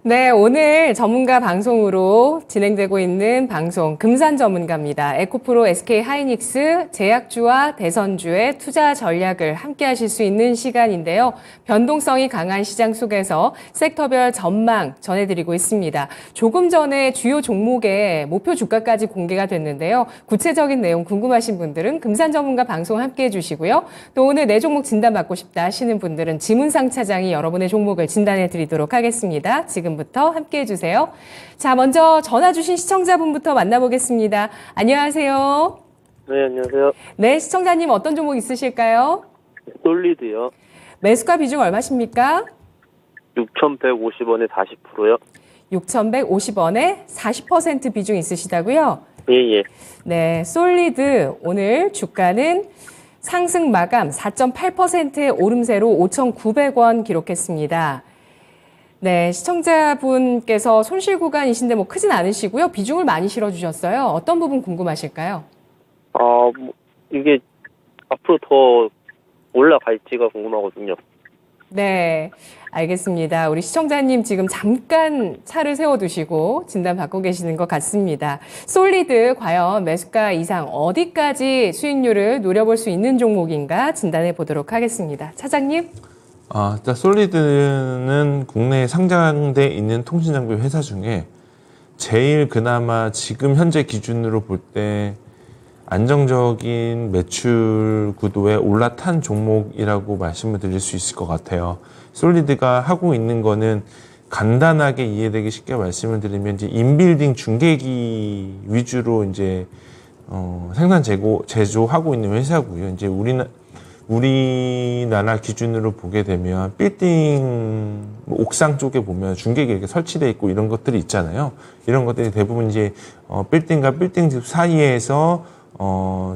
네, 오늘 전문가 방송으로 진행되고 있는 방송 금산 전문가입니다. 에코프로, SK하이닉스, 제약주와 대선주의 투자 전략을 함께 하실 수 있는 시간인데요. 변동성이 강한 시장 속에서 섹터별 전망 전해드리고 있습니다. 조금 전에 주요 종목의 목표 주가까지 공개가 됐는데요. 구체적인 내용 궁금하신 분들은 금산 전문가 방송 함께 해주시고요. 또 오늘 내 종목 진단받고 싶다 하시는 분들은 지문상 차장이 여러분의 종목을 진단해 드리도록 하겠습니다. 지금부터 함께 해주세요. 자, 먼저 전화 주신 시청자분부터 만나보겠습니다. 안녕하세요. 네, 안녕하세요. 네, 시청자님 어떤 종목 있으실까요? 솔리드요. 매수가 비중 얼마십니까? 6,150원에 40%요. 6,150원에 40% 비중 있으시다고요? 예, 예. 네, 솔리드 오늘 주가는 상승 마감 4.8%의 오름세로 5,900원 기록했습니다. 네, 시청자분께서 손실 구간이신데 뭐 크진 않으시고요. 비중을 많이 실어주셨어요. 어떤 부분 궁금하실까요? 이게 앞으로 더 올라갈지가 궁금하거든요. 네, 알겠습니다. 우리 시청자님 지금 잠깐 차를 세워두시고 진단 받고 계시는 것 같습니다. 솔리드 과연 매수가 이상 어디까지 수익률을 노려볼 수 있는 종목인가 진단해 보도록 하겠습니다. 차장님. 일단 솔리드는 국내에 상장돼 있는 통신장비 회사 중에 제일 그나마 지금 현재 기준으로 볼 때 안정적인 매출 구도에 올라탄 종목이라고 말씀을 드릴 수 있을 것 같아요. 솔리드가 하고 있는 거는 간단하게 이해되기 쉽게 말씀을 드리면 이제 인빌딩 중계기 위주로 이제 생산 제조하고 있는 회사고요. 이제 우리나라 기준으로 보게 되면 빌딩 옥상 쪽에 보면 중계기 이렇게 설치되어 있고 이런 것들이 있잖아요. 이런 것들이 대부분 이제 빌딩과 빌딩 사이에서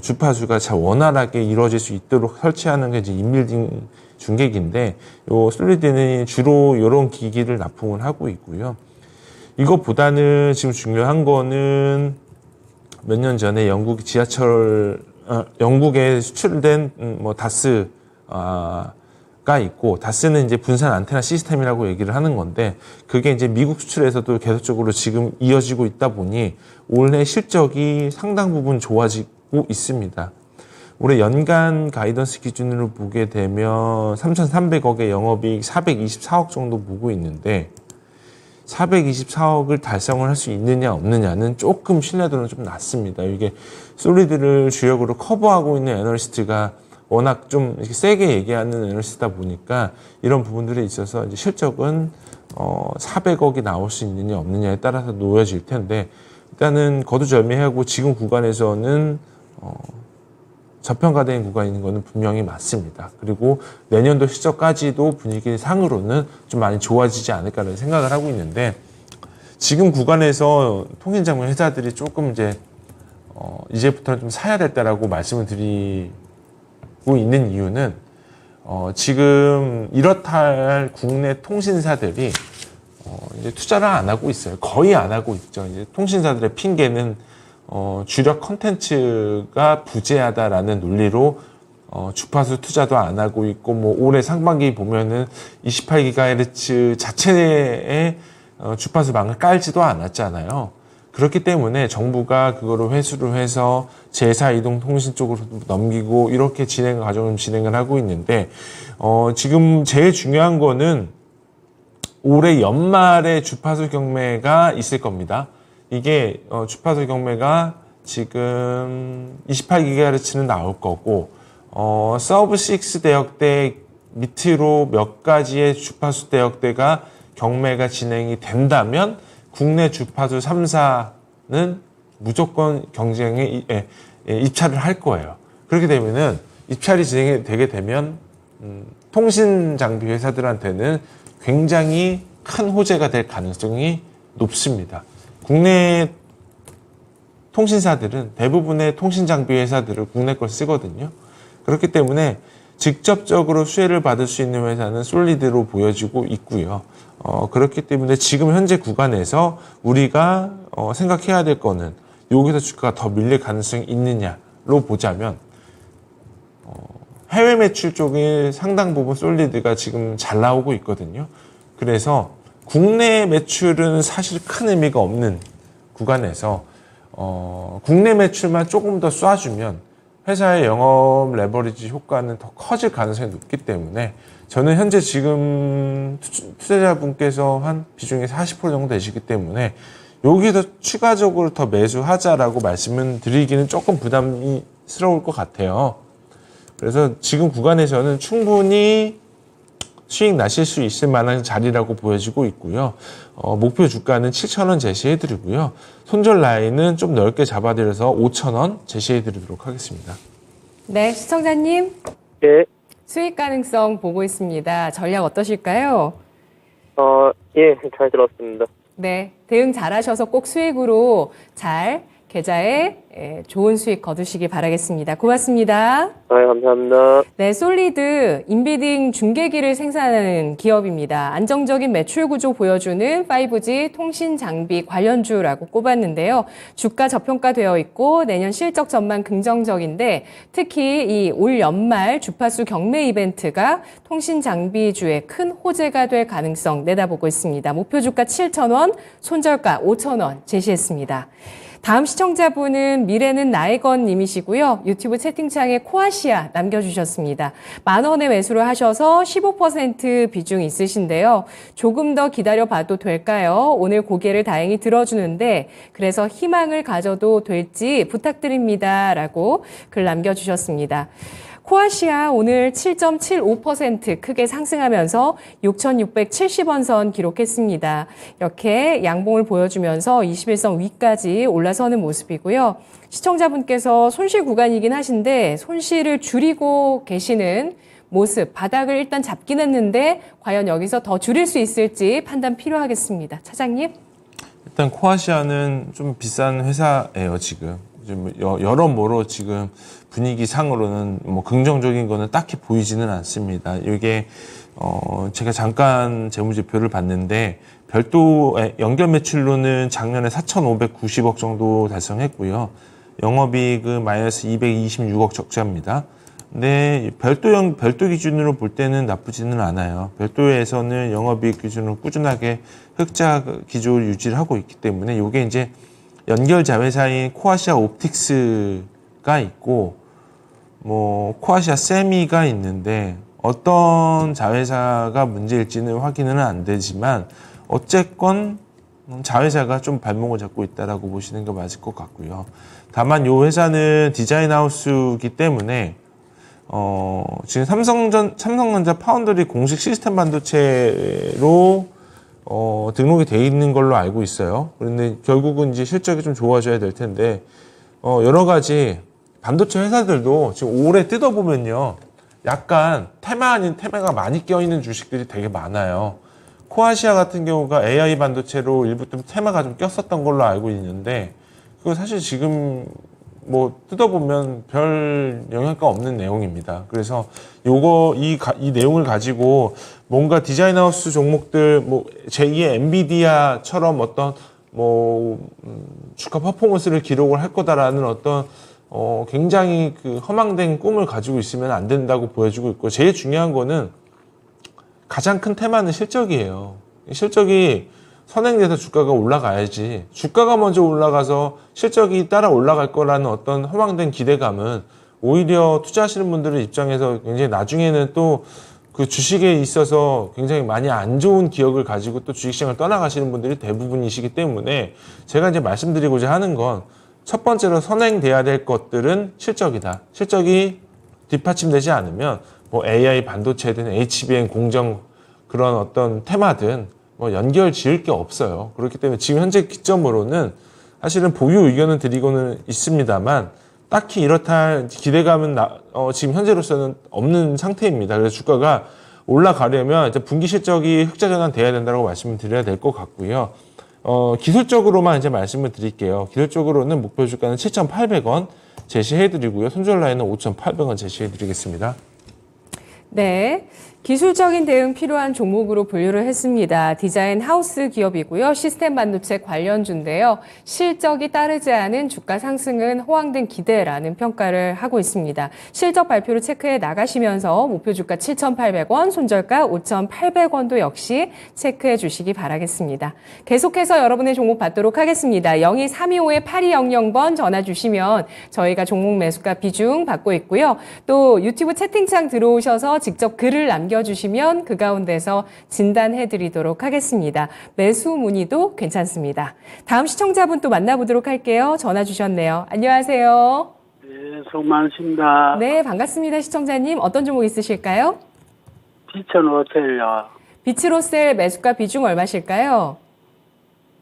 주파수가 잘 원활하게 이루어질 수 있도록 설치하는 게 이제 인빌딩 중계기인데, 요 솔리드는 주로 이런 기기를 납품을 하고 있고요. 이것보다는 지금 중요한 거는 몇 년 전에 영국에 수출된 다스가 있고, 다스는 이제 분산 안테나 시스템이라고 얘기를 하는 건데, 그게 이제 미국 수출에서도 계속적으로 지금 이어지고 있다 보니 올해 실적이 상당 부분 좋아지고 있습니다. 올해 연간 가이던스 기준으로 보게 되면 3,300억의 영업이익 424억 정도 보고 있는데, 424억을 달성을 할 수 있느냐 없느냐는 조금 신뢰도는 좀 낮습니다. 이게 솔리드를 주력으로 커버하고 있는 애널리스트가 워낙 좀 이렇게 세게 얘기하는 애널리스트다 보니까 이런 부분들에 있어서 이제 실적은 400억이 나올 수 있느냐 없느냐에 따라서 놓여질 텐데, 일단은 거두절미하고 지금 구간에서는 저평가된 구간인 거는 분명히 맞습니다. 그리고 내년도 실적까지도 분위기 상으로는 좀 많이 좋아지지 않을까라는 생각을 하고 있는데, 지금 구간에서 통신장비 회사들이 조금 이제부터는 좀 사야 될 때라고 말씀을 드리고 있는 이유는 지금 이렇다 할 국내 통신사들이 이제 투자를 안 하고 있어요. 거의 안 하고 있죠. 이제 통신사들의 핑계는 주력 컨텐츠가 부재하다라는 논리로 주파수 투자도 안 하고 있고, 올해 상반기 보면은 28GHz 자체의 주파수망을 깔지도 않았잖아요. 그렇기 때문에 정부가 그거를 회수를 해서 제4이동통신 쪽으로 넘기고 이렇게 과정을 진행을 하고 있는데, 지금 제일 중요한 거는 올해 연말에 주파수 경매가 있을 겁니다. 이게 주파수 경매가 지금 28GHz는 나올 거고, 서브6 대역대 밑으로 몇 가지의 주파수 대역대가 경매가 진행이 된다면 국내 주파수 3사는 무조건 경쟁에 입찰을 할 거예요. 그렇게 되면은 입찰이 진행이 되게 되면 통신 장비 회사들한테는 굉장히 큰 호재가 될 가능성이 높습니다. 국내 통신사들은 대부분의 통신장비 회사들을 국내 걸 쓰거든요. 그렇기 때문에 직접적으로 수혜를 받을 수 있는 회사는 솔리드로 보여지고 있고요. 그렇기 때문에 지금 현재 구간에서 우리가 생각해야 될 거는 여기서 주가가 더 밀릴 가능성이 있느냐로 보자면, 해외 매출 쪽에 상당 부분 솔리드가 지금 잘 나오고 있거든요. 그래서 국내 매출은 사실 큰 의미가 없는 구간에서 국내 매출만 조금 더 쏴주면 회사의 영업 레버리지 효과는 더 커질 가능성이 높기 때문에 저는 현재 지금 투자자분께서 한 비중이 40% 정도 되시기 때문에 여기서 추가적으로 더 매수하자라고 말씀을 드리기는 조금 부담스러울 것 같아요. 그래서 지금 구간에서는 충분히 수익 나실 수 있을 만한 자리라고 보여지고 있고요. 목표 주가는 7,000원 제시해드리고요. 손절 라인은 좀 넓게 잡아드려서 5,000원 제시해드리도록 하겠습니다. 네, 시청자님. 예. 수익 가능성 보고 있습니다. 전략 어떠실까요? 예, 잘 들었습니다. 네, 대응 잘하셔서 꼭 수익으로 잘 계좌에 좋은 수익 거두시기 바라겠습니다. 고맙습니다. 감사합니다. 네, 솔리드 인비딩 중계기를 생산하는 기업입니다. 안정적인 매출 구조 보여주는 5G 통신 장비 관련주라고 꼽았는데요. 주가 저평가되어 있고 내년 실적 전망 긍정적인데 특히 이 올 연말 주파수 경매 이벤트가 통신 장비주에 큰 호재가 될 가능성 내다보고 있습니다. 목표 주가 7,000원, 손절가 5,000원 제시했습니다. 다음 시청자분은 미래는 나의 건 님이시고요. 유튜브 채팅창에 코아시아 남겨주셨습니다. 10,000원에 매수를 하셔서 15% 비중 있으신데요. 조금 더 기다려봐도 될까요? 오늘 고개를 다행히 들어주는데 그래서 희망을 가져도 될지 부탁드립니다. 라고 글 남겨주셨습니다. 코아시아 오늘 7.75% 크게 상승하면서 6,670원 선 기록했습니다. 이렇게 양봉을 보여주면서 21선 위까지 올라서는 모습이고요. 시청자분께서 손실 구간이긴 하신데 손실을 줄이고 계시는 모습, 바닥을 일단 잡긴 했는데 과연 여기서 더 줄일 수 있을지 판단 필요하겠습니다. 차장님. 일단 코아시아는 좀 비싼 회사예요, 지금. 여러모로 지금 분위기 상으로는 뭐 긍정적인 거는 딱히 보이지는 않습니다. 이게 제가 잠깐 재무제표를 봤는데 별도 연결 매출로는 작년에 4,590억 정도 달성했고요. 영업이익은 마이너스 226억 적자입니다. 근데 별도 기준으로 볼 때는 나쁘지는 않아요. 별도에서는 영업이익 기준으로 꾸준하게 흑자 기조를 유지를 하고 있기 때문에 이게 이제 연결 자회사인 코아시아 옵틱스가 있고 뭐 코아시아 세미가 있는데 어떤 자회사가 문제일지는 확인은 안 되지만 어쨌건 자회사가 좀 발목을 잡고 있다라고 보시는 게 맞을 것 같고요. 다만 이 회사는 디자인 하우스이기 때문에 지금 삼성전자 파운드리 공식 시스템 반도체로 등록이 돼 있는 걸로 알고 있어요. 그런데 결국은 이제 실적이 좀 좋아져야 될 텐데, 여러 가지 반도체 회사들도 지금 올해 뜯어보면요. 약간 테마 아닌 테마가 많이 껴있는 주식들이 되게 많아요. 코아시아 같은 경우가 AI 반도체로 일부 좀 테마가 좀 꼈었던 걸로 알고 있는데, 그거 사실 지금 뭐 뜯어보면 별 영향가 없는 내용입니다. 그래서 이 내용을 가지고 뭔가 디자인하우스 종목들 뭐 제2의 엔비디아처럼 어떤 주가 퍼포먼스를 기록을 할 거다라는 어떤 굉장히 그 허망된 꿈을 가지고 있으면 안 된다고 보여주고 있고, 제일 중요한 거는 가장 큰 테마는 실적이에요. 실적이 선행돼서 주가가 올라가야지, 주가가 먼저 올라가서 실적이 따라 올라갈 거라는 어떤 허망된 기대감은 오히려 투자하시는 분들의 입장에서 굉장히 나중에는 또 그 주식에 있어서 굉장히 많이 안 좋은 기억을 가지고 또 주식시장을 떠나가시는 분들이 대부분이시기 때문에 제가 이제 말씀드리고자 하는 건 첫 번째로 선행돼야 될 것들은 실적이다. 실적이 뒷받침되지 않으면 뭐 AI 반도체든 HBM 공정 그런 어떤 테마든 뭐 연결 지을 게 없어요. 그렇기 때문에 지금 현재 기점으로는 사실은 보유 의견을 드리고는 있습니다만 딱히 이렇다 기대감은 지금 현재로서는 없는 상태입니다. 그래서 주가가 올라가려면 이제 분기 실적이 흑자 전환돼야 된다고 말씀을 드려야 될 것 같고요. 기술적으로만 이제 말씀을 드릴게요. 기술적으로는 목표 주가는 7,800원 제시해 드리고요. 손절 라인은 5,800원 제시해 드리겠습니다. 네. 기술적인 대응 필요한 종목으로 분류를 했습니다. 디자인 하우스 기업이고요. 시스템 반도체 관련주인데요. 실적이 따르지 않은 주가 상승은 호황된 기대라는 평가를 하고 있습니다. 실적 발표를 체크해 나가시면서 목표 주가 7,800원, 손절가 5,800원도 역시 체크해 주시기 바라겠습니다. 계속해서 여러분의 종목 받도록 하겠습니다. 02-325-8200번 전화 주시면 저희가 종목 매수가 비중 받고 있고요. 또 유튜브 채팅창 들어오셔서 직접 글을 남겨주시면 그 가운데서 진단해드리도록 하겠습니다. 매수 문의도 괜찮습니다. 다음 시청자분 또 만나보도록 할게요. 전화 주셨네요. 안녕하세요. 네, 수고 많으십니다. 네, 반갑습니다. 시청자님. 어떤 종목 있으실까요? 비천 호텔요. 비츠로셀 매수가 비중 얼마실까요?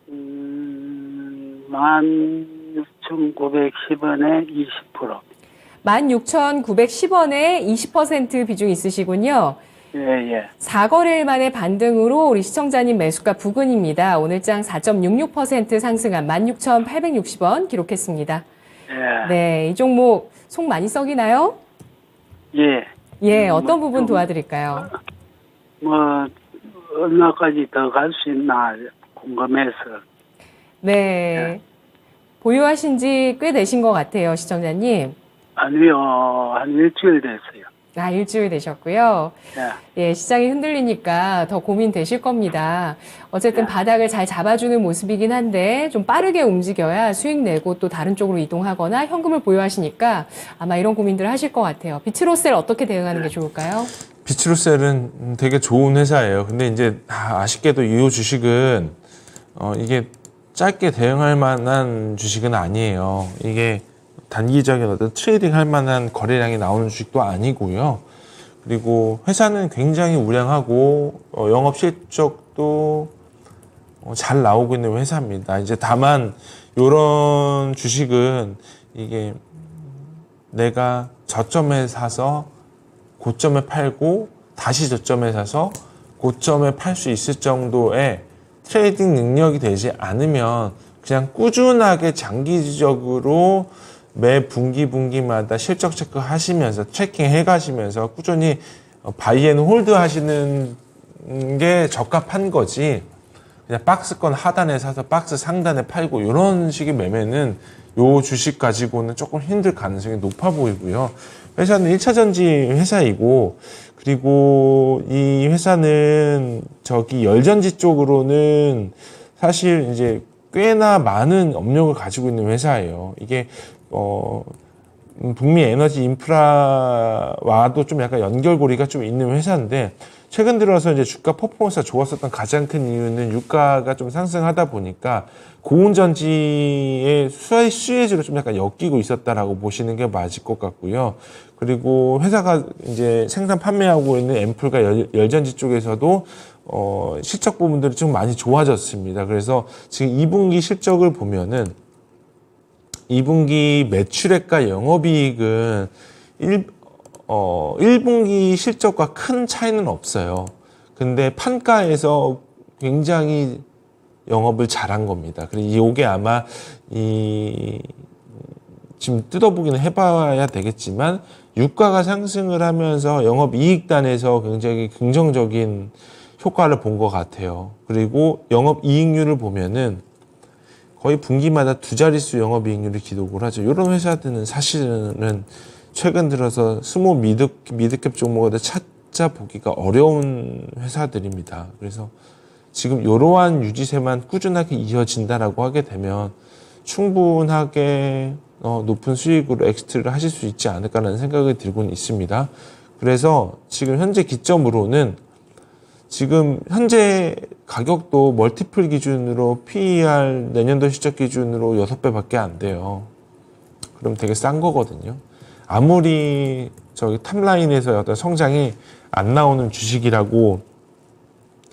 16,910원에 20%. 16,910원에 20% 비중 있으시군요. 예. 4거래일 만에 반등으로 우리 시청자님 매수가 부근입니다. 오늘장 4.66% 상승한 16,860원 기록했습니다. 예. 네, 이 종목 속 많이 썩이나요? 예. 예, 어떤 부분 도와드릴까요? 얼마까지 더 갈 수 있나 궁금해서. 네, 보유하신 지 꽤 되신 것 같아요, 시청자님. 아니요, 한 일주일 됐어요. 아, 일주일 되셨고요. 예. 예, 시장이 흔들리니까 더 고민되실 겁니다. 어쨌든 바닥을 잘 잡아주는 모습이긴 한데 좀 빠르게 움직여야 수익 내고 또 다른 쪽으로 이동하거나 현금을 보유하시니까 아마 이런 고민들을 하실 것 같아요. 비츠로셀 어떻게 대응하는 게 좋을까요? 비츠로셀은 되게 좋은 회사예요. 근데 이제 아쉽게도 이 주식은 이게 짧게 대응할 만한 주식은 아니에요. 이게 단기적인 어떤 트레이딩 할 만한 거래량이 나오는 주식도 아니고요. 그리고 회사는 굉장히 우량하고 영업 실적도 잘 나오고 있는 회사입니다. 이제 다만 이런 주식은 이게 내가 저점에 사서 고점에 팔고 다시 저점에 사서 고점에 팔 수 있을 정도의 트레이딩 능력이 되지 않으면 그냥 꾸준하게 장기적으로 매 분기마다 실적 체크 하시면서 트래킹 해 가시면서 꾸준히 바이 앤 홀드 하시는 게 적합한 거지, 그냥 박스권 하단에 사서 박스 상단에 팔고 이런 식의 매매는 요 주식 가지고는 조금 힘들 가능성이 높아 보이고요. 회사는 1차 전지 회사이고, 그리고 이 회사는 열전지 쪽으로는 사실 이제 꽤나 많은 업력을 가지고 있는 회사예요. 이게 북미 에너지 인프라와도 좀 약간 연결고리가 좀 있는 회사인데, 최근 들어서 이제 주가 퍼포먼스가 좋았었던 가장 큰 이유는 유가가 좀 상승하다 보니까 고온전지의 수혜주로 좀 약간 엮이고 있었다라고 보시는 게 맞을 것 같고요. 그리고 회사가 이제 생산 판매하고 있는 앰플과 열전지 쪽에서도 실적 부분들이 좀 많이 좋아졌습니다. 그래서 지금 2분기 실적을 보면은 2분기 매출액과 영업이익은 1분기 실적과 큰 차이는 없어요. 근데 판가에서 굉장히 영업을 잘한 겁니다. 그리고 이게 아마 지금 뜯어보기는 해봐야 되겠지만 유가가 상승을 하면서 영업이익단에서 굉장히 긍정적인 효과를 본 것 같아요. 그리고 영업이익률을 보면은 거의 분기마다 두 자릿수 영업이익률을 기록을 하죠. 이런 회사들은 사실은 최근 들어서 스몰 미드캡 종목을 찾아보기가 어려운 회사들입니다. 그래서 지금 이러한 유지세만 꾸준하게 이어진다라고 하게 되면 충분하게 높은 수익으로 엑시트를 하실 수 있지 않을까라는 생각이 들고는 있습니다. 그래서 지금 현재 기점으로는 지금 현재 가격도 멀티플 기준으로 PER 내년도 실적 기준으로 6배밖에 안 돼요. 그럼 되게 싼 거거든요. 아무리 탑라인에서 어떤 성장이 안 나오는 주식이라고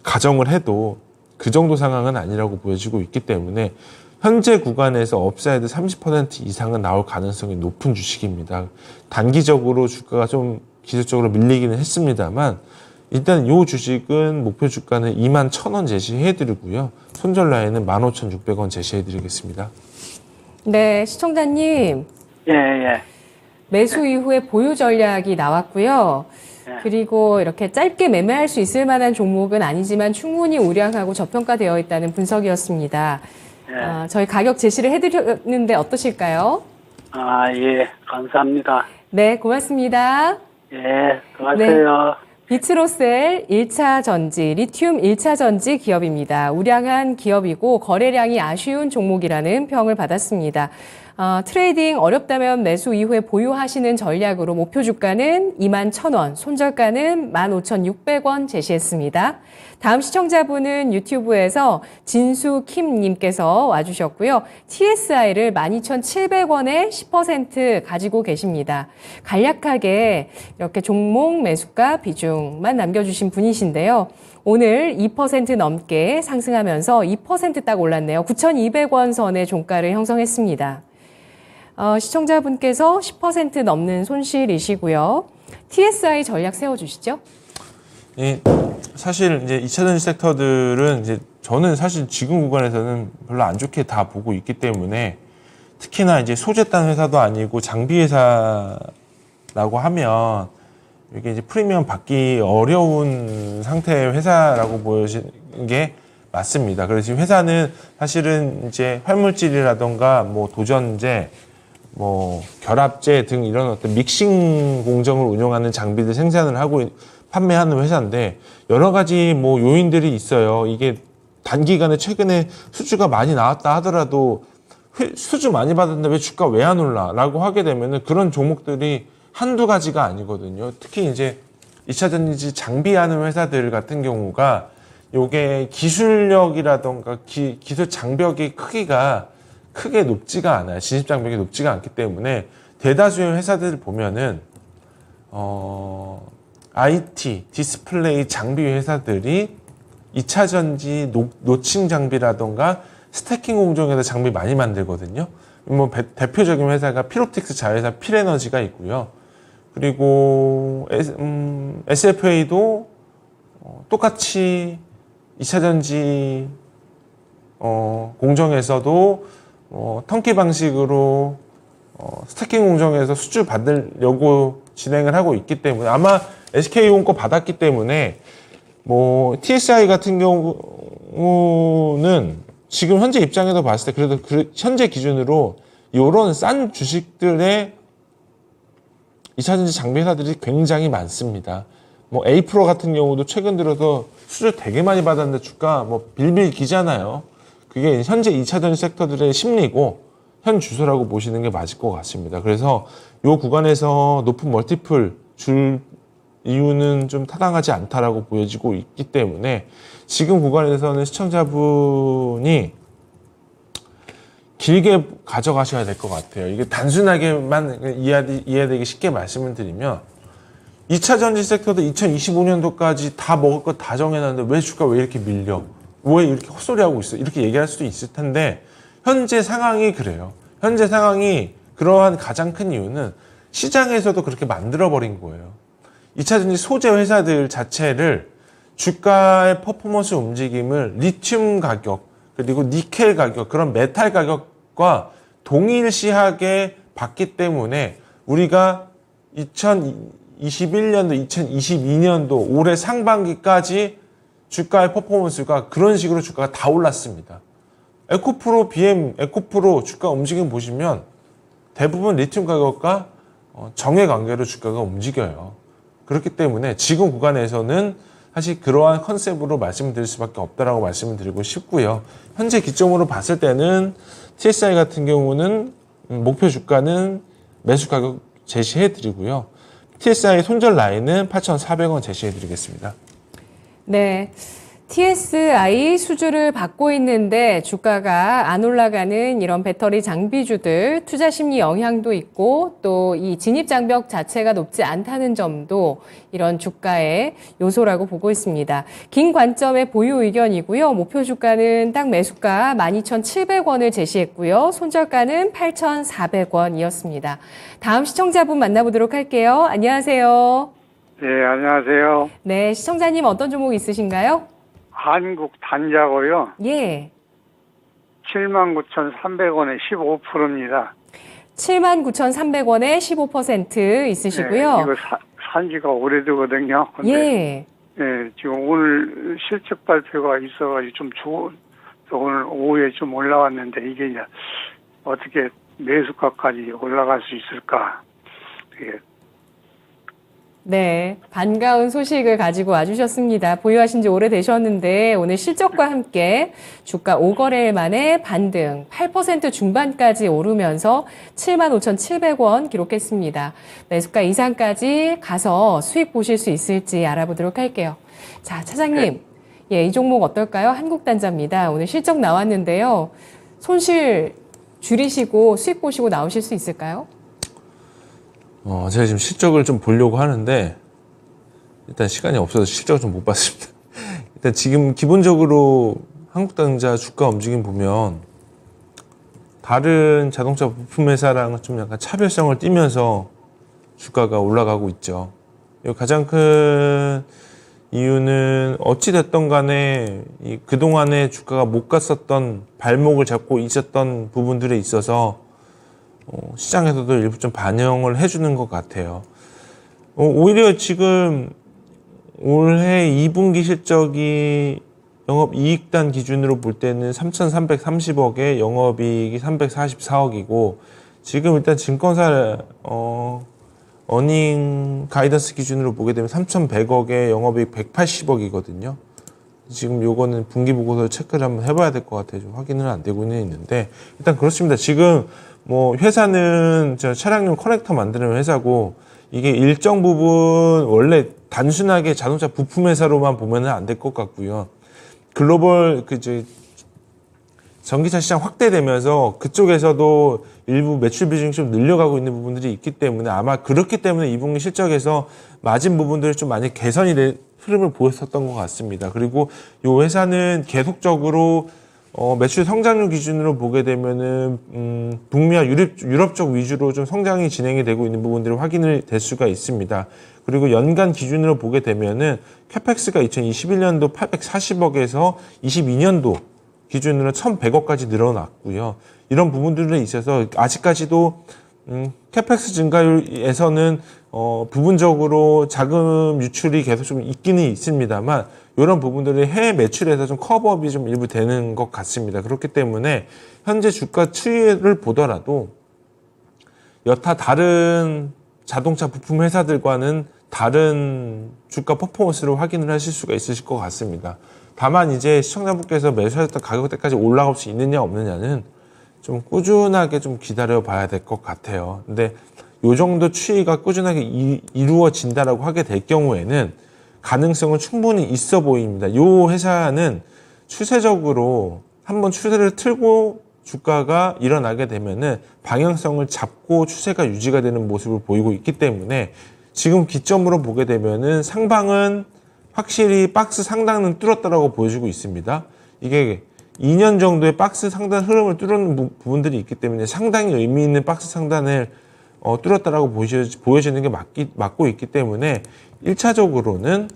가정을 해도 그 정도 상황은 아니라고 보여지고 있기 때문에 현재 구간에서 업사이드 30% 이상은 나올 가능성이 높은 주식입니다. 단기적으로 주가가 좀 기술적으로 밀리기는 했습니다만 일단 이 주식은 목표 주가는 21,000원 제시해드리고요. 손절 라인은 15,600원 제시해드리겠습니다. 네, 시청자님. 예. 매수 이후에 보유 전략이 나왔고요. 그리고 이렇게 짧게 매매할 수 있을 만한 종목은 아니지만 충분히 우량하고 저평가되어 있다는 분석이었습니다. 저희 가격 제시를 해드렸는데 어떠실까요? 예, 감사합니다. 네, 고맙습니다. 예, 들어가세요. 비트로셀 1차 전지, 리튬 1차 전지 기업입니다. 우량한 기업이고 거래량이 아쉬운 종목이라는 평을 받았습니다. 트레이딩 어렵다면 매수 이후에 보유하시는 전략으로 목표 주가는 21,000원, 손절가는 15,600원 제시했습니다. 다음 시청자분은 유튜브에서 진수킴님께서 와주셨고요. TSI를 12,700원에 10% 가지고 계십니다. 간략하게 이렇게 종목 매수가 비중만 남겨주신 분이신데요. 오늘 2% 넘게 상승하면서 2%딱 올랐네요. 9,200원 선의 종가를 형성했습니다. 시청자분께서 10% 넘는 손실이시고요. TSI 전략 세워주시죠. 사실 이제 2차 전지 섹터들은 이제 저는 사실 지금 구간에서는 별로 안 좋게 다 보고 있기 때문에 특히나 이제 소재 딴 회사도 아니고 장비 회사라고 하면 이게 이제 프리미엄 받기 어려운 상태의 회사라고 보여지는 게 맞습니다. 그래서 지금 회사는 사실은 이제 활물질이라던가 뭐 도전제, 뭐 결합제 등 이런 어떤 믹싱 공정을 운영하는 장비들 생산을 하고 판매하는 회사인데 여러 가지 뭐 요인들이 있어요. 이게 단기간에 최근에 수주가 많이 나왔다 하더라도 수주 많이 받았는데 왜 주가 왜 안 올라? 라고 하게 되면은 그런 종목들이 한두 가지가 아니거든요. 특히 이제 2차 전지 장비하는 회사들 같은 경우가 요게 기술력이라던가 기술 장벽의 크기가 크게 높지가 않아요. 진입 장벽이 높지가 않기 때문에 대다수의 회사들을 보면은 IT, 디스플레이 장비 회사들이 2차 전지 노칭 장비라던가 스태킹 공정에서 장비 많이 만들거든요. 뭐 대표적인 회사가 피로틱스 자회사 필에너지가 있고요. 그리고 SFA도 똑같이 2차 전지 공정에서도 턴키 방식으로 스태킹 공정에서 수주 받으려고 진행을 하고 있기 때문에 아마 SK온 거 받았기 때문에 뭐 TSI 같은 경우는 지금 현재 입장에서 봤을 때 그래도 현재 기준으로 이런 싼 주식들의 2차 전지 장비 회사들이 굉장히 많습니다. 뭐 A-프로 같은 경우도 최근 들어서 수주 되게 많이 받았는데 주가 뭐 빌빌 기잖아요. 그게 현재 2차 전지 섹터들의 심리고 현 주소라고 보시는 게 맞을 것 같습니다. 그래서 이 구간에서 높은 멀티플 줄 이유는 좀 타당하지 않다라고 보여지고 있기 때문에 지금 구간에서는 시청자분이 길게 가져가셔야 될 것 같아요. 이게 단순하게만 이해되기 쉽게 말씀을 드리면 2차 전지 섹터도 2025년도까지 다 먹을 거 다 정해놨는데 왜 주가 왜 이렇게 밀려? 왜 이렇게 헛소리하고 있어? 이렇게 얘기할 수도 있을 텐데 현재 상황이 그래요. 현재 상황이 그러한 가장 큰 이유는 시장에서도 그렇게 만들어버린 거예요. 2차 전지 소재 회사들 자체를 주가의 퍼포먼스 움직임을 리튬 가격 그리고 니켈 가격 그런 메탈 가격과 동일시하게 봤기 때문에 우리가 2021년도, 2022년도 올해 상반기까지 주가의 퍼포먼스가 그런 식으로 주가가 다 올랐습니다. 에코프로, BM, 에코프로 주가 움직임 보시면 대부분 리튬 가격과 정의 관계로 주가가 움직여요. 그렇기 때문에 지금 구간에서는 사실 그러한 컨셉으로 말씀드릴 수밖에 없다라고 말씀을 드리고 싶고요. 현재 기점으로 봤을 때는 TSI 같은 경우는 목표 주가는 매수 가격 제시해 드리고요. TSI 손절 라인은 8,400원 제시해 드리겠습니다. 네. TSI 수주를 받고 있는데 주가가 안 올라가는 이런 배터리 장비주들 투자 심리 영향도 있고 또 이 진입 장벽 자체가 높지 않다는 점도 이런 주가의 요소라고 보고 있습니다. 긴 관점의 보유 의견이고요. 목표 주가는 딱 매수가 12,700원을 제시했고요. 손절가는 8,400원이었습니다. 다음 시청자분 만나보도록 할게요. 안녕하세요. 네, 안녕하세요. 네, 시청자님 어떤 종목 있으신가요? 한국 단자고요. 예. 79,300원에 15%입니다. 79,300원에 15% 있으시고요. 네, 이거 산 지가 오래되거든요. 근데 예. 예, 지금 오늘 실적 발표가 있어가지고 좀 오늘 오후에 좀 올라왔는데 이게 이제 어떻게 매수가까지 올라갈 수 있을까? 예, 네, 반가운 소식을 가지고 와주셨습니다. 보유하신 지 오래되셨는데 오늘 실적과 함께 주가 5거래일 만에 반등 8% 중반까지 오르면서 75,700원 기록했습니다. 매수가 이상까지 가서 수익 보실 수 있을지 알아보도록 할게요. 자, 차장님, 예, 이 종목 어떨까요? 한국단자입니다. 오늘 실적 나왔는데요. 손실 줄이시고 수익 보시고 나오실 수 있을까요? 제가 지금 실적을 좀 보려고 하는데 일단 시간이 없어서 실적을 좀 못 봤습니다. 일단 지금 기본적으로 한국당자 주가 움직임 보면 다른 자동차 부품 회사랑 좀 약간 차별성을 띠면서 주가가 올라가고 있죠. 가장 큰 이유는 어찌됐든 간에 그동안에 주가가 못 갔었던 발목을 잡고 있었던 부분들에 있어서 시장에서도 일부 좀 반영을 해주는 것 같아요. 오히려 지금 올해 2분기 실적이 영업이익단 기준으로 볼 때는 3,330억에 영업이익이 344억이고 지금 일단 증권사 어닝 가이던스 기준으로 보게 되면 3,100억에 영업이익 180억이거든요. 지금 요거는 분기 보고서 체크를 한번 해봐야 될 것 같아요. 좀 확인은 안 되고는 있는데 일단 그렇습니다. 지금 뭐 회사는 저 차량용 커넥터 만드는 회사고 이게 일정 부분 원래 단순하게 자동차 부품 회사로만 보면은 안 될 것 같고요. 글로벌 전기차 시장 확대되면서 그쪽에서도 일부 매출 비중이 좀 늘려가고 있는 부분들이 있기 때문에 아마 그렇기 때문에 2분기 실적에서 마진 부분들이 좀 많이 개선이 된 흐름을 보였었던 것 같습니다. 그리고 이 회사는 계속적으로 매출 성장률 기준으로 보게 되면은 북미와 유럽 쪽 위주로 좀 성장이 진행이 되고 있는 부분들을 확인을 될 수가 있습니다. 그리고 연간 기준으로 보게 되면은 캐펙스가 2021년도 840억에서 22년도 기준으로 1,100억까지 늘어났고요. 이런 부분들에 있어서 아직까지도 캐펙스 증가율에서는 부분적으로 자금 유출이 계속 좀 있기는 있습니다만 이런 부분들이 해외 매출에서 좀 커버업이 좀 일부 되는 것 같습니다. 그렇기 때문에 현재 주가 추이를 보더라도 여타 다른 자동차 부품 회사들과는 다른 주가 퍼포먼스를 확인을 하실 수가 있으실 것 같습니다. 다만 이제 시청자분께서 매수하셨던 가격대까지 올라갈 수 있느냐 없느냐는 좀 꾸준하게 좀 기다려 봐야 될 것 같아요. 근데 요 정도 추이가 꾸준하게 이루어진다라고 하게 될 경우에는 가능성은 충분히 있어 보입니다. 요 회사는 추세적으로 한번 추세를 틀고 주가가 일어나게 되면은 방향성을 잡고 추세가 유지가 되는 모습을 보이고 있기 때문에 지금 기점으로 보게 되면은 상방은 확실히 박스 상단은 뚫었다라고 보여주고 있습니다. 이게 2년 정도의 박스 상단 흐름을 뚫는 부분들이 있기 때문에 상당히 의미 있는 박스 상단을 뚫었다라고 보여지는 게 맞고 있기 때문에 1차적으로는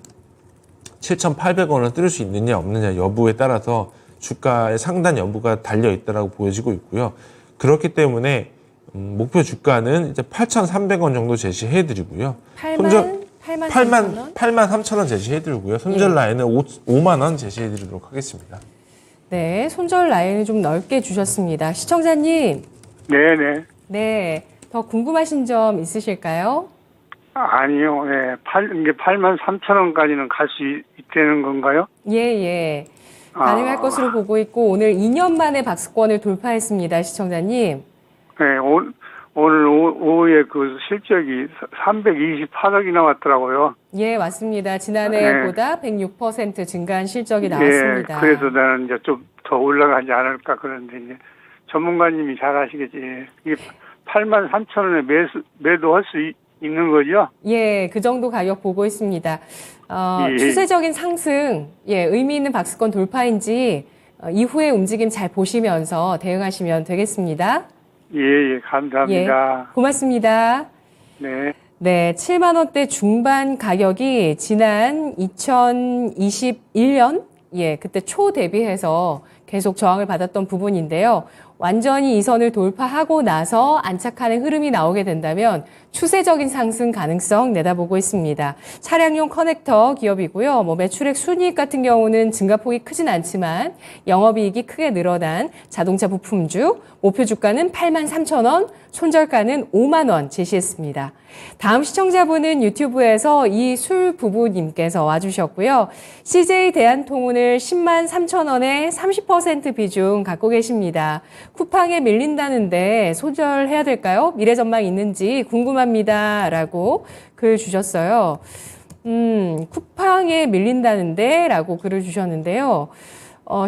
7,800원을 뚫을 수 있느냐 없느냐 여부에 따라서 주가의 상단 여부가 달려 있다라고 보여지고 있고요. 그렇기 때문에 목표 주가는 이제 8,300원 정도 제시해 드리고요. 8만 3,000원 제시해 드리고요. 손절 라인은 5만 원 제시해 드리도록 하겠습니다. 네, 손절 라인을 좀 넓게 주셨습니다. 시청자님, 네네. 네, 더 궁금하신 점 있으실까요? 아니요, 예, 이게 83,000원까지는 갈 수 있다는 건가요? 예. 가능할 것으로 보고 있고 오늘 2년 만에 박스권을 돌파했습니다. 시청자님. 네, 오늘 오후에 그 실적이 328억이 나왔더라고요. 예, 맞습니다. 지난해보다 106% 증가한 실적이 나왔습니다. 예, 그래서 나는 이제 좀 더 올라가지 않을까 그런데 이제 전문가님이 잘 아시겠지. 이게 83,000원에 매도할 수 있는 거죠? 예, 그 정도 가격 보고 있습니다. 추세적인 상승, 의미 있는 박스권 돌파인지 이후의 움직임 잘 보시면서 대응하시면 되겠습니다. 예, 감사합니다. 예, 고맙습니다. 네. 네, 7만 원대 중반 가격이 지난 2021년 그때 초 대비해서 계속 저항을 받았던 부분인데요. 완전히 이 선을 돌파하고 나서 안착하는 흐름이 나오게 된다면 추세적인 상승 가능성 내다보고 있습니다. 차량용 커넥터 기업이고요. 매출액 순이익 같은 경우는 증가폭이 크진 않지만 영업이익이 크게 늘어난 자동차 부품주, 목표 주가는 83,000원, 손절가는 5만 원 제시했습니다. 다음 시청자분은 유튜브에서 이술 부부님께서 와주셨고요. CJ 대한통운을 10만 3천 원에 30% 비중 갖고 계십니다. 쿠팡에 밀린다는데 손절해야 될까요? 미래 전망 있는지 궁금합니다. 라고 글 주셨어요. 쿠팡에 밀린다는데 라고 글을 주셨는데요.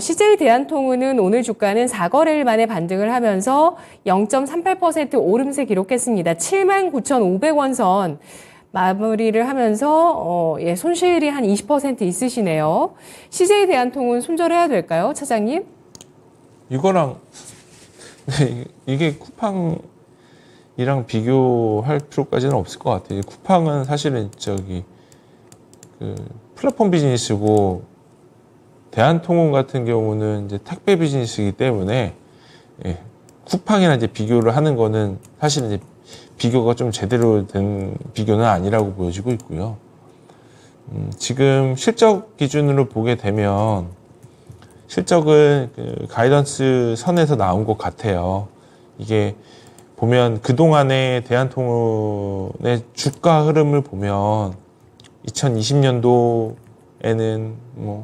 CJ 대한통운은 오늘 주가는 4거래일 만에 반등을 하면서 0.38% 오름세 기록했습니다. 79,500원 선 마무리를 하면서 손실이 한 20% 있으시네요. CJ 대한통운 손절해야 될까요, 차장님? 이거랑 이게 쿠팡이랑 비교할 필요까지는 없을 것 같아요. 쿠팡은 사실은 플랫폼 비즈니스고 대한통운 같은 경우는 이제 택배 비즈니스이기 때문에 쿠팡이랑 이제 비교를 하는 거는 사실은 이제 비교가 좀 제대로 된 비교는 아니라고 보여지고 있고요. 지금 실적 기준으로 보게 되면 실적은 가이던스 선에서 나온 것 같아요. 이게 보면 그동안의 대한통운의 주가 흐름을 보면 2020년도에는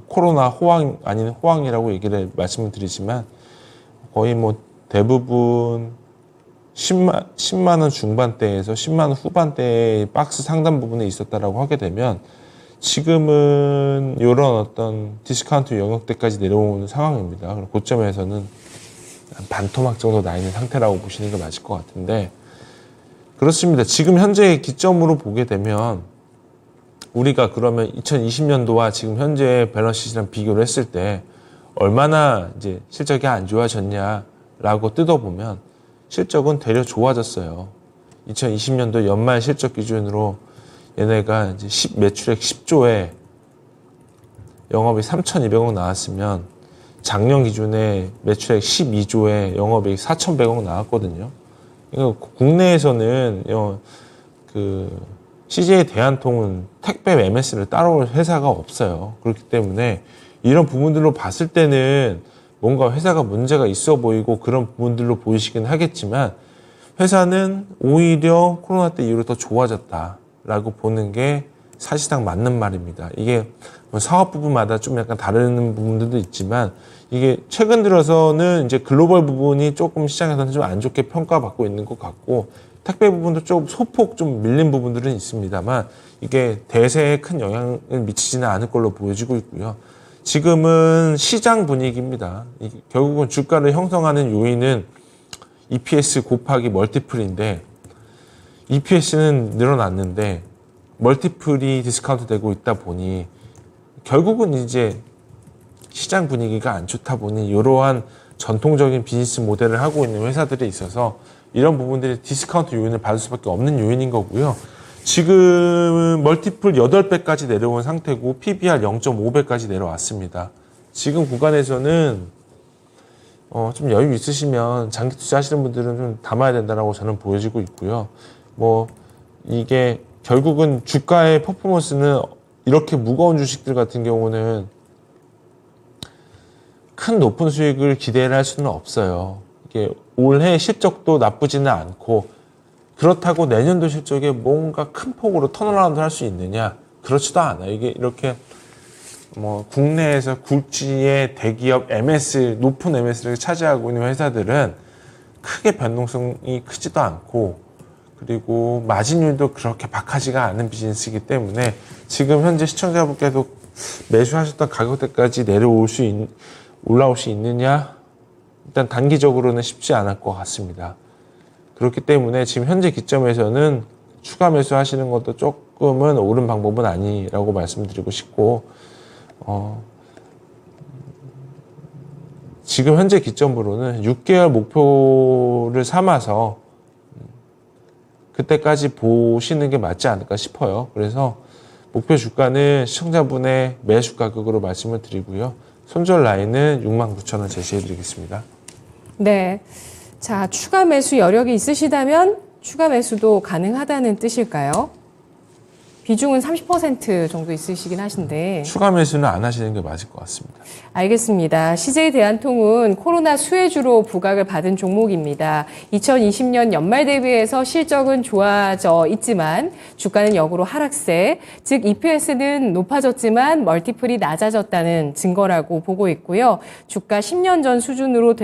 코로나 호황 아닌 호황이라고 얘기를 말씀을 드리지만 거의 대부분 10만 원 중반대에서 10만 원 후반대의 박스 상단 부분에 있었다라고 하게 되면 지금은 이런 어떤 디스카운트 영역대까지 내려오는 상황입니다. 그럼 고점에서는 한 반토막 정도 나 있는 상태라고 보시는 게 맞을 것 같은데 그렇습니다. 지금 현재의 기점으로 보게 되면 우리가 그러면 2020년도와 지금 현재 밸런스시트랑 비교를 했을 때 얼마나 이제 실적이 안 좋아졌냐라고 뜯어보면 실적은 되려 좋아졌어요. 2020년도 연말 실적 기준으로 얘네가 이제 매출액 10조에 영업이 3,200억 나왔으면 작년 기준에 매출액 12조에 영업이익 4,100억 나왔거든요. 그러니까 국내에서는 CJ 대한통운 택배 MS를 따라올 회사가 없어요. 그렇기 때문에 이런 부분들로 봤을 때는 뭔가 회사가 문제가 있어 보이고 그런 부분들로 보이시긴 하겠지만 회사는 오히려 코로나 때 이후로 더 좋아졌다라고 보는 게 사실상 맞는 말입니다. 이게 사업 부분마다 좀 약간 다른 부분들도 있지만 이게 최근 들어서는 이제 글로벌 부분이 조금 시장에서는 좀 안 좋게 평가받고 있는 것 같고 택배 부분도 좀 소폭 좀 밀린 부분들은 있습니다만 이게 대세에 큰 영향을 미치지는 않을 걸로 보여지고 있고요. 지금은 시장 분위기입니다. 결국은 주가를 형성하는 요인은 EPS 곱하기 멀티플인데 EPS는 늘어났는데 멀티플이 디스카운트 되고 있다 보니 결국은 이제 시장 분위기가 안 좋다 보니 이러한 전통적인 비즈니스 모델을 하고 있는 회사들에 있어서 이런 부분들이 디스카운트 요인을 받을 수밖에 없는 요인인 거고요. 지금 멀티플 8배까지 내려온 상태고 PBR 0.5배까지 내려왔습니다. 지금 구간에서는 좀 여유 있으시면 장기 투자하시는 분들은 좀 담아야 된다라고 저는 보여지고 있고요. 이게 결국은 주가의 퍼포먼스는 이렇게 무거운 주식들 같은 경우는 큰 높은 수익을 기대를 할 수는 없어요. 이게 올해 실적도 나쁘지는 않고 그렇다고 내년도 실적에 뭔가 큰 폭으로 턴어라운드 할 수 있느냐? 그렇지도 않아요. 이게 이렇게 국내에서 굴지의 대기업 MS, 높은 MS를 차지하고 있는 회사들은 크게 변동성이 크지도 않고 그리고 마진율도 그렇게 박하지가 않은 비즈니스이기 때문에 지금 현재 시청자분께도 매수하셨던 가격대까지 올라올 수 있느냐? 일단 단기적으로는 쉽지 않을 것 같습니다. 그렇기 때문에 지금 현재 기점에서는 추가 매수하시는 것도 조금은 옳은 방법은 아니라고 말씀드리고 싶고 지금 현재 기점으로는 6개월 목표를 삼아서 그때까지 보시는 게 맞지 않을까 싶어요. 그래서 목표 주가는 시청자분의 매수 가격으로 말씀을 드리고요. 손절 라인은 69,000원 제시해 드리겠습니다. 네. 자, 추가 매수 여력이 있으시다면 추가 매수도 가능하다는 뜻일까요? 비중은 30% 정도 있으시긴 하신데. 추가 매수는 안 하시는 게 맞을 것 같습니다. 알겠습니다. CJ 대한통운 코로나 수혜주로 부각을 받은 종목입니다. 2020년 연말 대비해서 실적은 좋아져 있지만 주가는 역으로 하락세, 즉 EPS는 높아졌지만 멀티플이 낮아졌다는 증거라고 보고 있고요. 주가 10년 전 수준으로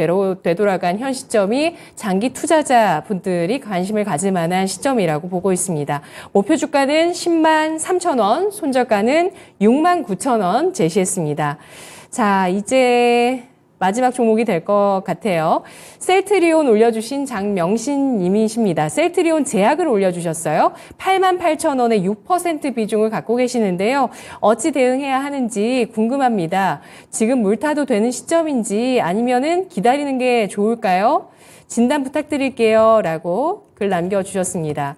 되돌아간 현 시점이 장기 투자자 분들이 관심을 가질 만한 시점이라고 보고 있습니다. 목표 주가는 10만 3,000원, 손절가는 6만 9,000원 제시했습니다. 자, 이제 마지막 종목이 될 것 같아요. 셀트리온 올려주신 장명신 님이십니다. 셀트리온 제약을 올려주셨어요. 88,000원에 6% 비중을 갖고 계시는데요. 어찌 대응해야 하는지 궁금합니다. 지금 물타도 되는 시점인지 아니면은 기다리는 게 좋을까요? 진단 부탁드릴게요. 라고 글 남겨주셨습니다.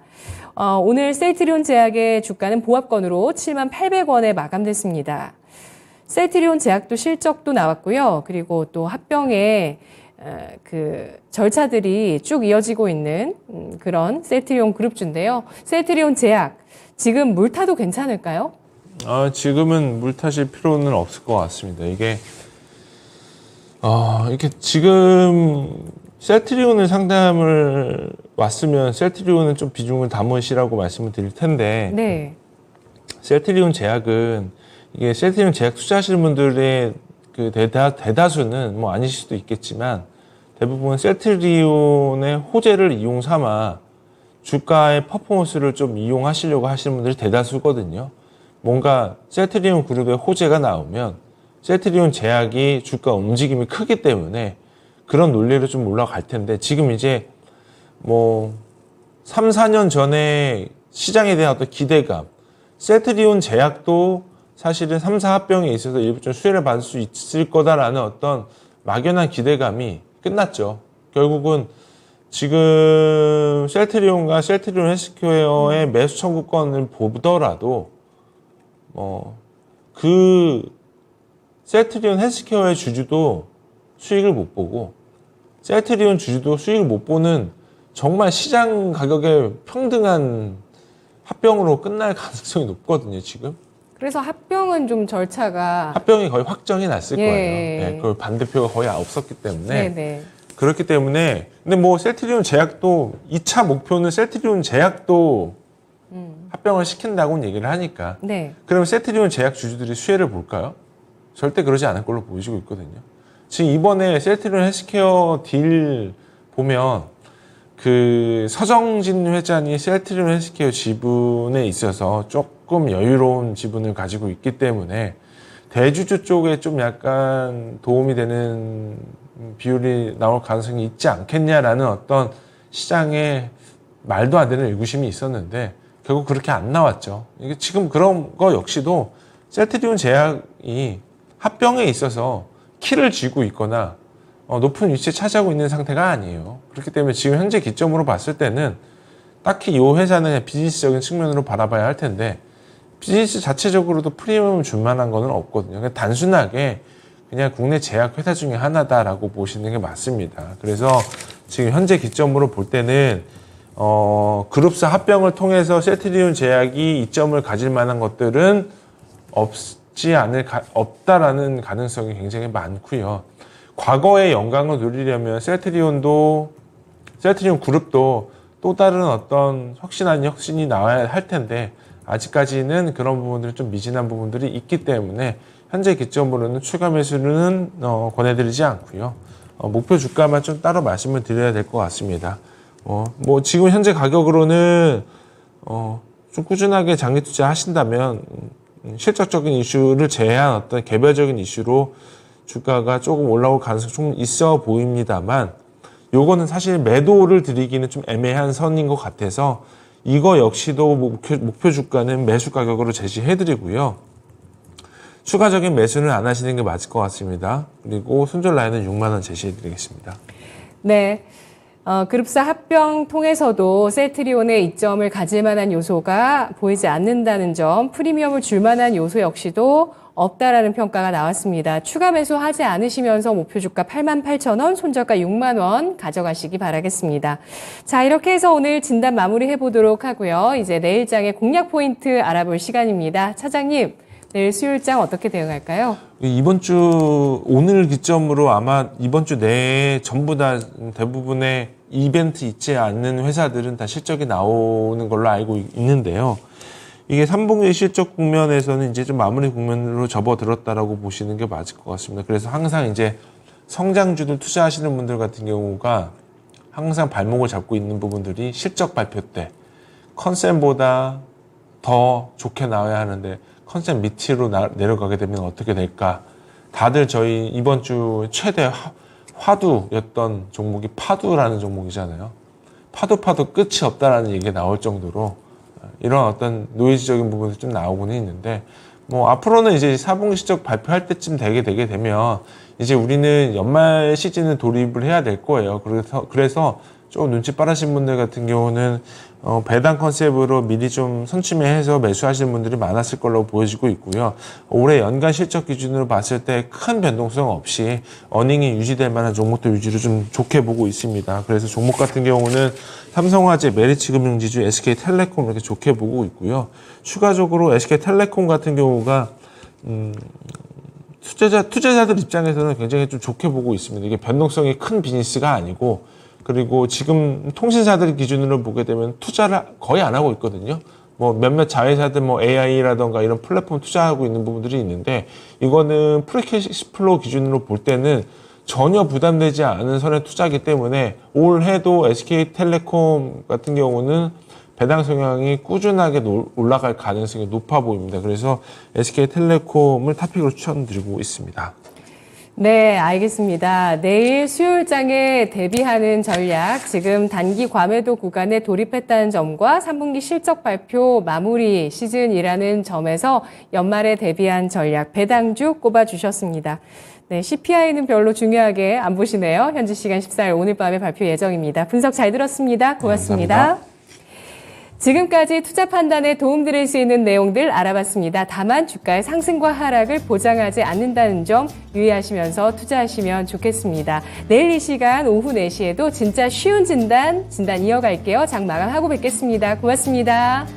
오늘 셀트리온 제약의 주가는 보합권으로 78,000원에 마감됐습니다. 셀트리온 제약도 실적도 나왔고요. 그리고 또 합병의 그 절차들이 쭉 이어지고 있는 그런 셀트리온 그룹주인데요. 셀트리온 제약, 지금 물타도 괜찮을까요? 지금은 물 타실 필요는 없을 것 같습니다. 이게 이렇게 지금 셀트리온을 상담을 왔으면 셀트리온은 좀 비중을 담으시라고 말씀을 드릴 텐데, 네. 셀트리온 제약은 이게 셀트리온 제약 투자하시는 분들의 그 대다수는 뭐 아니실 수도 있겠지만 대부분 셀트리온의 호재를 이용 삼아 주가의 퍼포먼스를 좀 이용하시려고 하시는 분들이 대다수거든요. 뭔가 셀트리온 그룹의 호재가 나오면 셀트리온 제약이 주가 움직임이 크기 때문에 그런 논리로 좀 올라갈 텐데, 지금 이제 뭐 3, 4년 전에 시장에 대한 어떤 기대감, 셀트리온 제약도 사실은 3사 합병에 있어서 일부 좀 수혜를 받을 수 있을 거다라는 어떤 막연한 기대감이 끝났죠. 결국은 지금 셀트리온과 셀트리온 헬스케어의 매수 청구권을 보더라도 그 셀트리온 헬스케어의 주주도 수익을 못 보고 셀트리온 주주도 수익을 못 보는 정말 시장 가격에 평등한 합병으로 끝날 가능성이 높거든요, 지금. 그래서 합병은 좀 절차가 합병이 거의 확정이 났을 예. 거예요. 네, 그 반대표가 거의 없었기 때문에. 네네. 그렇기 때문에 근데 뭐 셀트리온 제약도 2차 목표는 셀트리온 제약도 합병을 시킨다고는 얘기를 하니까. 네. 그럼 셀트리온 제약 주주들이 수혜를 볼까요? 절대 그러지 않을 걸로 보이고 있거든요. 지금 이번에 셀트리온 헬스케어 딜 보면 그 서정진 회장이 셀트리온 헬스케어 지분에 있어서 조금 여유로운 지분을 가지고 있기 때문에 대주주 쪽에 좀 약간 도움이 되는 비율이 나올 가능성이 있지 않겠냐라는 어떤 시장의 말도 안 되는 의구심이 있었는데 결국 그렇게 안 나왔죠. 이게 지금 그런 거 역시도 셀트리온 제약이 합병에 있어서 키를 쥐고 있거나 높은 위치에 차지하고 있는 상태가 아니에요. 그렇기 때문에 지금 현재 기점으로 봤을 때는 딱히 이 회사는 비즈니스적인 측면으로 바라봐야 할 텐데 비즈니스 자체적으로도 프리미엄을 줄 만한 거는 없거든요. 그냥 단순하게 그냥 국내 제약 회사 중에 하나다라고 보시는 게 맞습니다. 그래서 지금 현재 기점으로 볼 때는 그룹사 합병을 통해서 셀트리온 제약이 이점을 가질 만한 것들은 없다라는 가능성이 굉장히 많고요. 과거의 영광을 누리려면 셀트리온 그룹도 또 다른 어떤 혁신이 나와야 할 텐데 아직까지는 그런 부분들이 좀 미진한 부분들이 있기 때문에 현재 기점으로는 추가 매수는 권해드리지 않고요. 목표 주가만 좀 따로 말씀을 드려야 될 것 같습니다. 뭐 지금 현재 가격으로는 좀 꾸준하게 장기 투자 하신다면 실적적인 이슈를 제외한 어떤 개별적인 이슈로 주가가 조금 올라올 가능성이 좀 있어 보입니다만 요거는 사실 매도를 드리기는 좀 애매한 선인 것 같아서 이거 역시도 목표 주가는 매수 가격으로 제시해드리고요. 추가적인 매수는 안 하시는 게 맞을 것 같습니다. 그리고 손절 라인은 6만 원 제시해드리겠습니다. 네. 그룹사 합병 통해서도 셀트리온의 이점을 가질 만한 요소가 보이지 않는다는 점, 프리미엄을 줄 만한 요소 역시도 없다라는 평가가 나왔습니다. 추가 매수하지 않으시면서 목표 주가 88,000원, 손절가 6만 원 가져가시기 바라겠습니다. 자, 이렇게 해서 오늘 진단 마무리해 보도록 하고요. 이제 내일장의 공략 포인트 알아볼 시간입니다. 차장님, 내일 수요일장 어떻게 대응할까요? 이번 주 오늘 기점으로 아마 이번 주 내에 전부 다 대부분의 이벤트 있지 않는 회사들은 다 실적이 나오는 걸로 알고 있는데요. 이게 3분기 실적 국면에서는 이제 좀 마무리 국면으로 접어들었다라고 보시는 게 맞을 것 같습니다. 그래서 항상 이제 성장주들 투자하시는 분들 같은 경우가 항상 발목을 잡고 있는 부분들이 실적 발표 때 컨센보다 더 좋게 나와야 하는데 컨센 밑으로 내려가게 되면 어떻게 될까? 다들 저희 이번 주 최대 화두였던 종목이 파두라는 종목이잖아요. 파도 끝이 없다라는 얘기가 나올 정도로 이런 어떤 노이즈적인 부분이 좀 나오고는 있는데, 뭐 앞으로는 이제 4분기 실적 발표할 때쯤 되게 되면 이제 우리는 연말 시즌을 돌입을 해야 될 거예요. 그래서 좀 눈치 빠르신 분들 같은 경우는 배당 컨셉으로 미리 좀 선취매해서 매수하시는 분들이 많았을 걸로 보여지고 있고요. 올해 연간 실적 기준으로 봤을 때 큰 변동성 없이 어닝이 유지될 만한 종목들 위주로 좀 좋게 보고 있습니다. 그래서 종목 같은 경우는 삼성화재, 메리츠금융지주, SK텔레콤 이렇게 좋게 보고 있고요. 추가적으로 SK텔레콤 같은 경우가 투자자들 입장에서는 굉장히 좀 좋게 보고 있습니다. 이게 변동성이 큰 비즈니스가 아니고, 그리고 지금 통신사들 기준으로 보게 되면 투자를 거의 안 하고 있거든요. 뭐 몇몇 자회사들 뭐 AI라던가 이런 플랫폼 투자하고 있는 부분들이 있는데, 이거는 프리캐시플로우 기준으로 볼 때는 전혀 부담되지 않은 선의 투자이기 때문에 올해도 SK텔레콤 같은 경우는 배당 성향이 꾸준하게 올라갈 가능성이 높아 보입니다. 그래서 SK텔레콤을 탑픽으로 추천드리고 있습니다. 네, 알겠습니다. 내일 수요일장에 대비하는 전략, 지금 단기 과매도 구간에 돌입했다는 점과 3분기 실적 발표 마무리 시즌이라는 점에서 연말에 대비한 전략, 배당주 꼽아주셨습니다. 네, CPI는 별로 중요하게 안 보시네요. 현지 시간 14일 오늘 밤에 발표 예정입니다. 분석 잘 들었습니다. 고맙습니다. 감사합니다. 지금까지 투자 판단에 도움드릴 수 있는 내용들 알아봤습니다. 다만 주가의 상승과 하락을 보장하지 않는다는 점 유의하시면서 투자하시면 좋겠습니다. 내일 이 시간 오후 4시에도 진짜 쉬운 진단 이어갈게요. 장 마감하고 뵙겠습니다. 고맙습니다.